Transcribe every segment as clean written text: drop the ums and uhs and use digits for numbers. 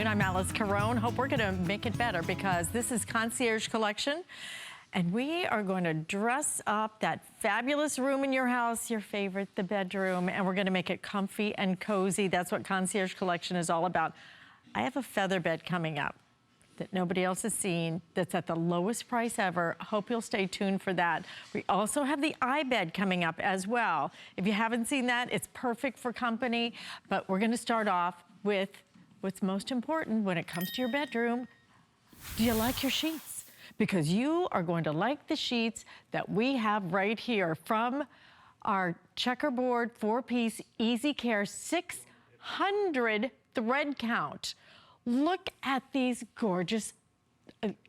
I'm Alice Carone. Hope we're gonna make it better because this is Concierge Collection. And we are going to dress up that fabulous room in your house, your favorite, the bedroom, and we're gonna make it comfy and cozy. That's what Concierge Collection is all about. I have a feather bed coming up that nobody else has seen, that's at the lowest price ever. Hope you'll stay tuned for that. We also have the iBed coming up as well. If you haven't seen that, it's perfect for company, but we're gonna start off with what's most important when it comes to your bedroom. Do you like your sheets? Because you are going to like the sheets that we have right here from our Checkerboard 4-piece Easy Care 600 thread count. Look at these gorgeous,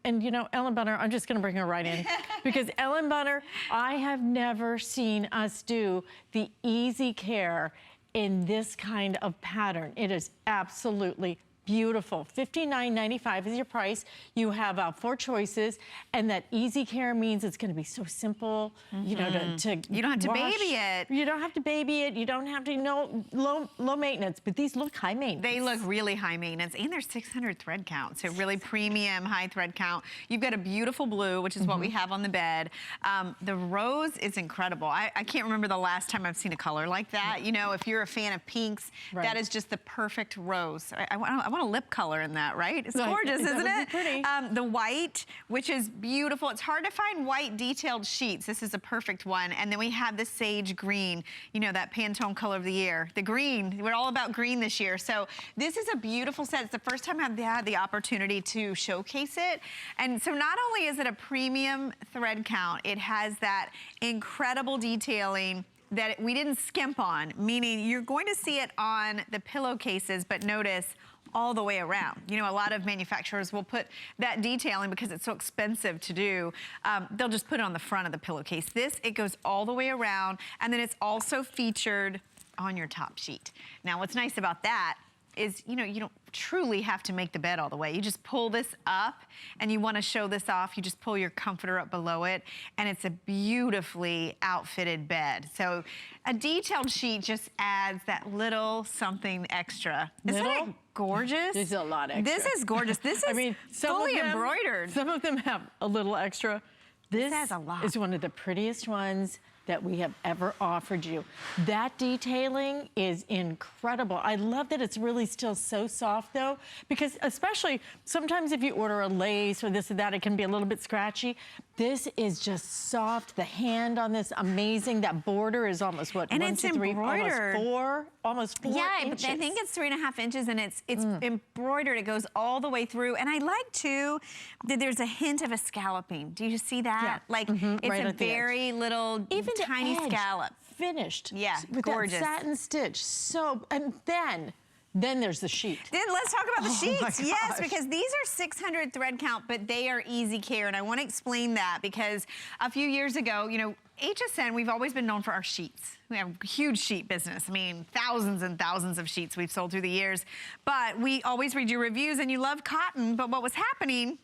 and you know, Ellen Bunner, I'm just gonna bring her right in. Because Ellen Bunner, I have never seen us do the Easy Care in this kind of pattern. It is absolutely beautiful. $59.95 is your price. You have 4 choices, and that Easy Care means it's gonna be so simple, you know, to you don't have to wash. baby it. You don't have to baby it. You don't have to, low maintenance, but these look high maintenance. They look really high maintenance, and they're 600 thread count, so really premium, high thread count. You've got a beautiful blue, which is what we have on the bed. The rose is incredible. I can't remember the last time I've seen a color like that. You know, if you're a fan of pinks, that is just the perfect rose. I want a lip color in that, right? It's gorgeous, isn't it? Pretty. The white, which is beautiful. It's hard to find white detailed sheets. This is a perfect one. And then we have the sage green, you know, that Pantone color of the year. The green, we're all about green this year. So this is a beautiful set. It's the first time I've had the opportunity to showcase it. And so not only is it a premium thread count, it has that incredible detailing that we didn't skimp on, meaning you're going to see it on the pillowcases, but notice all the way around. You know, a lot of manufacturers will put that detailing because it's so expensive to do. They'll just put it on the front of the pillowcase. This, it goes all the way around, and then it's also featured on your top sheet. Now, what's nice about that is, you know, you don't truly have to make the bed all the way. You just pull this up, and you want to show this off, you just pull your comforter up below it, and it's a beautifully outfitted bed. So a detailed sheet just adds that little something extra. Isn't it gorgeous? There's a lot extra. This is gorgeous. This is I mean, fully embroidered. Some of them have a little extra. This has a lot. is one of the prettiest ones that we have ever offered you. That detailing is incredible. I love that it's really still so soft though, because especially sometimes if you order a lace or this or that, it can be a little bit scratchy. This is just soft. The hand on this, amazing. That border is almost what, and 1, it's 2, 3, embroidered. almost 4 yeah, inches. I think it's 3.5 inches, and it's embroidered. It goes all the way through. And I like too that there's a hint of a scalloping. Do you see that? Yeah. Like it's right a very little, even tiny the edge, scallop. Finished. Yeah, with gorgeous. that satin stitch. So, and then there's the sheet. Then let's talk about the sheets. My Yes, gosh. because these are 600 thread count, but they are Easy Care. And I want to explain that because a few years ago, you know, HSN, we've always been known for our sheets. We have a huge sheet business. I mean, thousands and thousands of sheets we've sold through the years. But we always read your reviews, and you love cotton. But what was happening,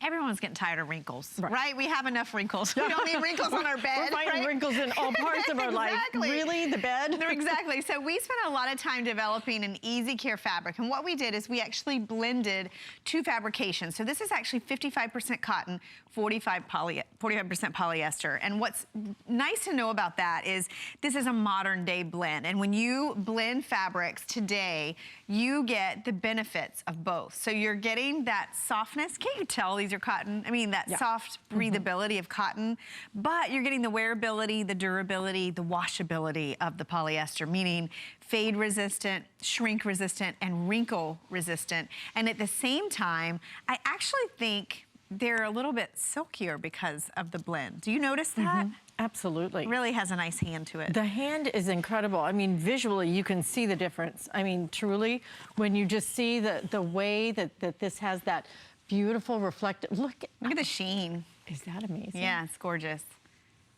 everyone's getting tired of wrinkles, right? We have enough wrinkles. We don't need wrinkles on our bed. We're finding wrinkles in all parts of our life. Really, the bed? Exactly. So we spent a lot of time developing an Easy Care fabric. And what we did is we actually blended 2 fabrications. So this is actually 55% cotton, 45% polyester. And what's nice to know about that is this is a modern day blend. And when you blend fabrics today, you get the benefits of both. So you're getting that softness. Can't you tell these are cotton? I mean, that soft breathability of cotton, but you're getting the wearability, the durability, the washability of the polyester, meaning fade resistant, shrink resistant, and wrinkle resistant. And at the same time, I actually think they're a little bit silkier because of the blend. Do you notice that? Absolutely. It really has a nice hand to it. The hand is incredible. I mean, visually, you can see the difference. I mean, truly, when you just see the way that this has that beautiful reflective, look at the sheen. Is that amazing? Yeah, it's gorgeous.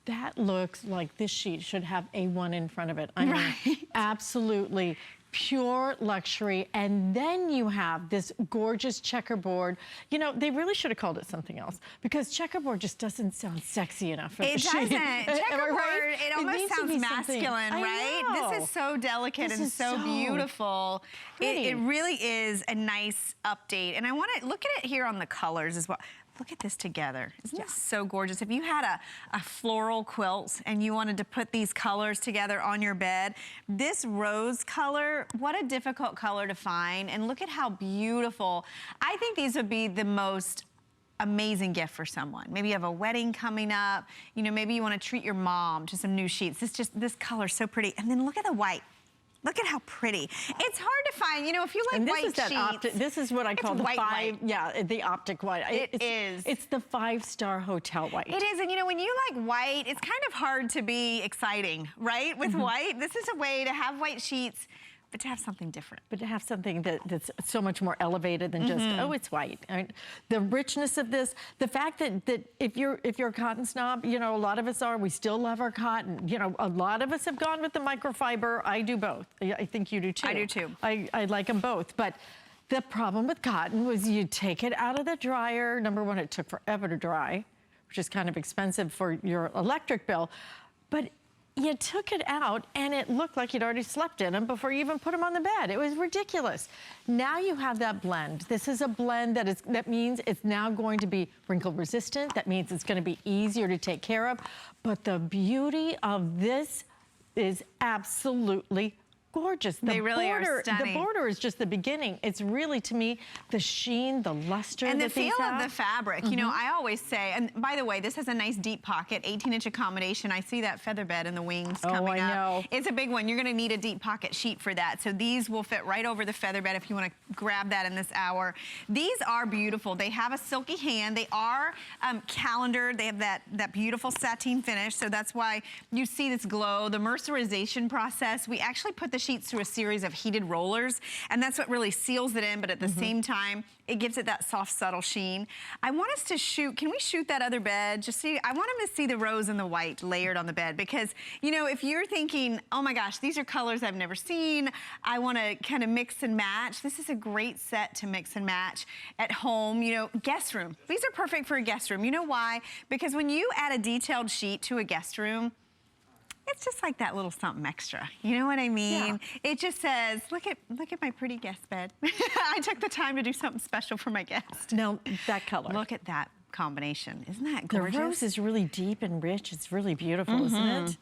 That looks like this sheet should have a 1 in front of it. I mean, absolutely pure luxury, and then you have this gorgeous checkerboard. You know, they really should have called it something else, because checkerboard just doesn't sound sexy enough for It the doesn't. sheet. Checkerboard, Right? it almost needs to sounds be something- masculine, I right? know. This is so delicate This and is so beautiful. pretty. It really is a nice update. And I want to look at it here on the colors as well. Look at this together. Isn't this so gorgeous? If you had a floral quilt and you wanted to put these colors together on your bed, this rose color, what a difficult color to find. And look at how beautiful. I think these would be the most amazing gift for someone. Maybe you have a wedding coming up. You know, maybe you want to treat your mom to some new sheets. This color's so pretty. And then look at the white. Look at how pretty. It's hard to find, you know, if you like and this white is that sheets. this is what I call the white. yeah, the optic white. It is. It's the 5-star hotel white. It is, and you know, when you like white, it's kind of hard to be exciting, right? With white, this is a way to have white sheets, but to have something different. But to have something that's so much more elevated than just, oh, it's white. I mean, the richness of this, the fact that if you're a cotton snob, you know, a lot of us are, we still love our cotton. You know, a lot of us have gone with the microfiber. I do both. I think you do too. I do too. I like them both. But the problem with cotton was you take it out of the dryer. Number one, it took forever to dry, which is kind of expensive for your electric bill. But you took it out and it looked like you'd already slept in them before you even put them on the bed. It was ridiculous. Now you have that blend. This is a blend that means it's now going to be wrinkle resistant. That means it's going to be easier to take care of. But the beauty of this is absolutely gorgeous. They really are stunning. The border is just the beginning. It's really, to me, the sheen, the luster and that the these feel have. of the fabric. You know, I always say, and by the way, this has a nice deep pocket, 18-inch accommodation. I see that feather bed in the wings coming up. I know. It's a big one. You're going to need a deep pocket sheet for that. So these will fit right over the feather bed if you want to grab that in this hour. These are beautiful. They have a silky hand. They are calendared. They have that beautiful sateen finish. So that's why you see this glow. The mercerization process, we actually put the sheets through a series of heated rollers, and that's what really seals it in, but at the same time, it gives it that soft, subtle sheen. I want us to shoot, can we shoot that other bed? Just see, I want them to see the rose and the white layered on the bed, because, you know, if you're thinking, oh my gosh, these are colors I've never seen, I want to kind of mix and match, this is a great set to mix and match at home. You know, guest room. These are perfect for a guest room. You know why? Because when you add a detailed sheet to a guest room, it's just like that little something extra. You know what I mean? Yeah. It just says, look at my pretty guest bed. I took the time to do something special for my guest. Now, that color. Look at that combination. Isn't that gorgeous? The rose is really deep and rich. It's really beautiful, isn't it?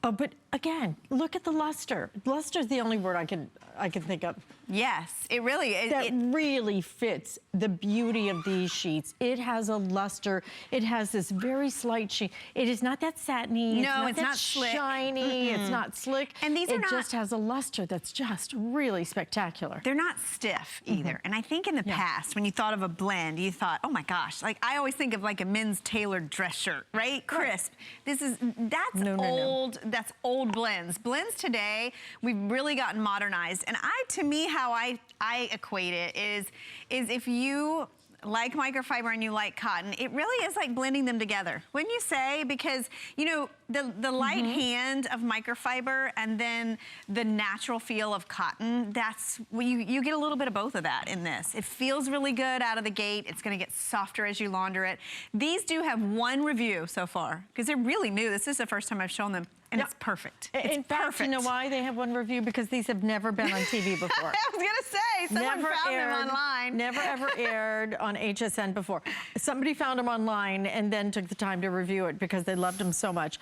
Oh, but again, look at the luster. Luster is the only word I can think of. Yes, it really is. That really fits the beauty of these sheets. It has a luster. It has this very slight sheen. It is not that satiny. No, it's not slick. Shiny. It's not slick. And these are not. It just has a luster that's just really spectacular. They're not stiff either. And I think in the past, when you thought of a blend, you thought, oh my gosh, like I always think of like a men's tailored dress shirt, right? Crisp. That's old. That's old blends. Blends today, we've really gotten modernized. And to me, how I equate it is if you like microfiber and you like cotton, it really is like blending them together, wouldn't you say? Because, you know, the light hand of microfiber and then the natural feel of cotton, that's, well, you get a little bit of both of that in this. It feels really good out of the gate. It's gonna get softer as you launder it. These do have one review so far, because they're really new. This is the first time I've shown them. And it's perfect. In fact, you know why they have one review? Because these have never been on TV before. I was gonna say, someone found them online. Never ever aired on HSN before. Somebody found them online and then took the time to review it because they loved them so much.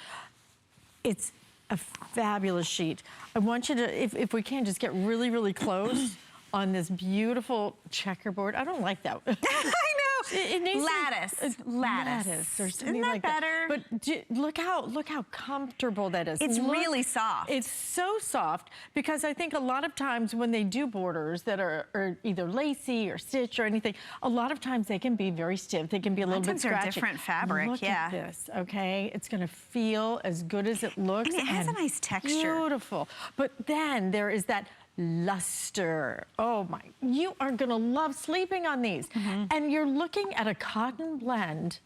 It's a fabulous sheet. I want you to, if we can, just get really, really close on this beautiful checkerboard. I don't like that. I know. It needs lattice or something. Isn't that like better? That. But look how comfortable that is. It's really soft. It's so soft, because I think a lot of times when they do borders that are either lacy or stitch or anything, a lot of times they can be very stiff. They can be a little bit scratchy. They're different fabric. Look at this, okay? It's going to feel as good as it looks. And it has a nice texture. Beautiful. But then there is that luster. Oh my, you are gonna love sleeping on these. And you're looking at a cotton blend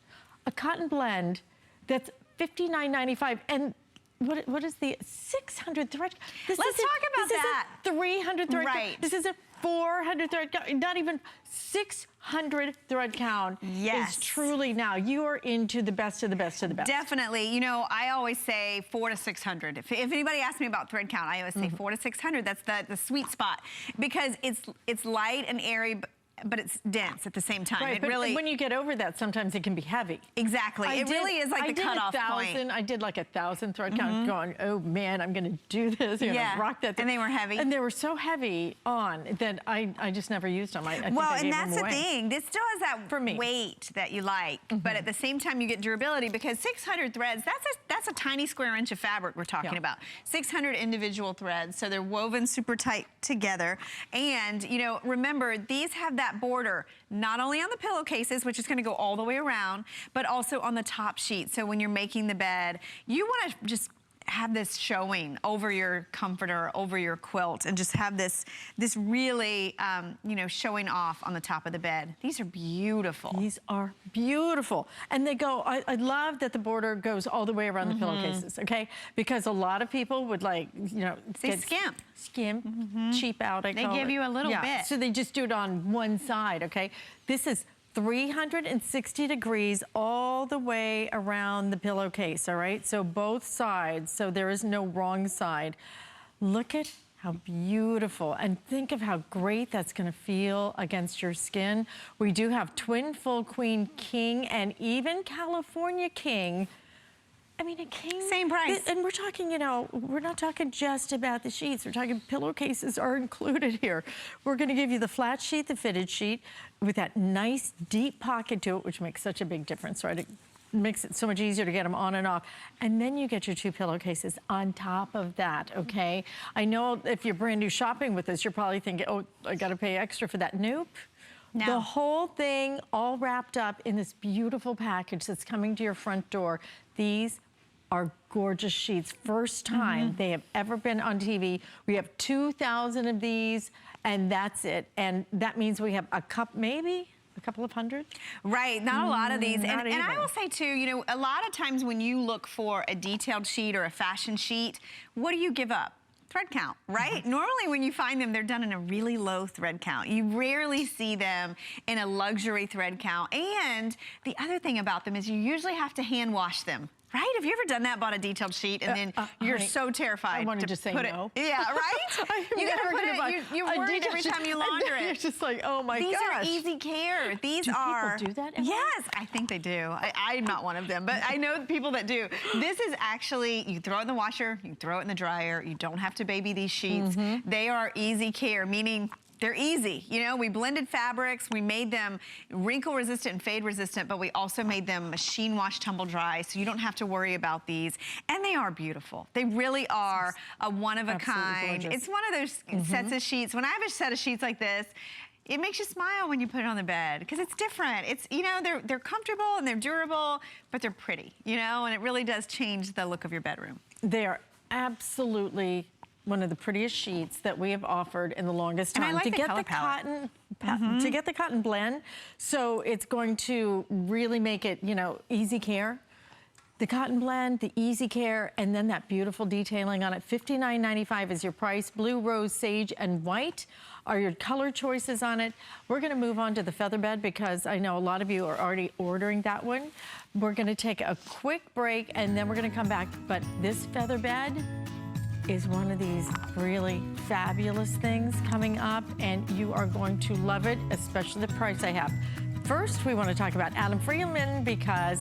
that's $59.95. And what is the 600 thread? Let's talk about that. This is a 300 thread Right. count. This is a 400 thread count. Not even 600 thread count. Yes. Is truly now. You are into the best of the best of the best. Definitely. You know, I always say 400 to 600. If anybody asks me about thread count, I always say 400 to 600. That's the sweet spot because it's light and airy, but it's dense at the so time. Right, it but really, when you get over that, sometimes it can be heavy. Exactly. It really is like the cutoff point. I did like 1,000 thread count going, oh man, I'm going to do this. I'm Yeah. gonna rock that thing. And they were heavy. And they were so heavy on that I just never used them. I think Well, I and gave that's them the away. thing. This still has that For me. weight that you like, but at the same time you get durability because 600 threads, that's a tiny square inch of fabric we're talking about. 600 individual threads, so they're woven super tight together. And, you know, remember, these have that border not only on the pillowcases, which is going to go all the way around, but also on the top sheet. So when you're making the bed, you want to just have this showing over your comforter, over your quilt, and just have this really, you know, showing off on the top of the bed. These are beautiful. These are beautiful. And they go, I love that the border goes all the way around the pillowcases, okay? Because a lot of people would like, you know, They skimp. Cheap out, I They call give it. you a little bit. So they just do it on one side, okay? This is 360 degrees all the way around the pillowcase, all right? So both sides, so there is no wrong side. Look at how beautiful, and think of how great that's gonna feel against your skin. We do have twin full queen king and even California king. I mean, a king. Same price. And we're talking, you know, we're not talking just about the sheets. We're talking pillowcases are included here. We're going to give you the flat sheet, the fitted sheet, with that nice deep pocket to it, which makes such a big difference, right? It makes it so much easier to get them on and off. And then you get your 2 pillowcases on top of that, okay? I know if you're brand new shopping with us, you're probably thinking, oh, I got to pay extra for that. Nope. No. The whole thing all wrapped up in this beautiful package that's coming to your front door. These are gorgeous sheets. First time they have ever been on TV. We have 2,000 of these, and that's it. And that means we have maybe a couple of hundred. Right, not a lot of these. And I even. will say too, you know, a lot of times when you look for a detailed sheet or a fashion sheet, what do you give up? Thread count, right? Normally when you find them, they're done in a really low thread count. You rarely see them in a luxury thread count. And the other thing about them is you usually have to hand wash them. Right? Have you ever done that, bought a detailed sheet, and then you're honey, so terrified I wanted to to say put no. it? Yeah, right? You gotta put it, you're worried every time you launder You're it. just like, oh my gosh. These are easy care. These are. People do that, Emily? Yes, I think they do. I'm not one of them, but I know people that do. This is actually, you throw it in the washer, you throw it in the dryer. You don't have to baby these sheets. They are easy care, meaning they're easy. You know, we blended fabrics, we made them wrinkle resistant and fade resistant, but we also made them machine wash, tumble dry, so you don't have to worry about these. And they are beautiful. They really are a one of a kind. Gorgeous. It's one of those sets of sheets. When I have a set of sheets like this, it makes you smile when you put it on the bed because it's different. It's, you know, they're comfortable and they're durable, but they're pretty, you know, and it really does change the look of your bedroom. They are absolutely one of the prettiest sheets that we have offered in the longest time. And I like to the get color palette. to get the cotton blend, so it's going to really make it, you know, easy care. The cotton blend, the easy care, and then that beautiful detailing on it. $59.95 is your price. Blue, rose, sage, and white are your color choices on it. We're gonna move on to the feather bed because I know a lot of you are already ordering that one. We're gonna take a quick break and then we're gonna come back. But this feather bed is one of these really fabulous things coming up, and you are going to love it, especially the price I have. First, we want to talk about Adam Freeman because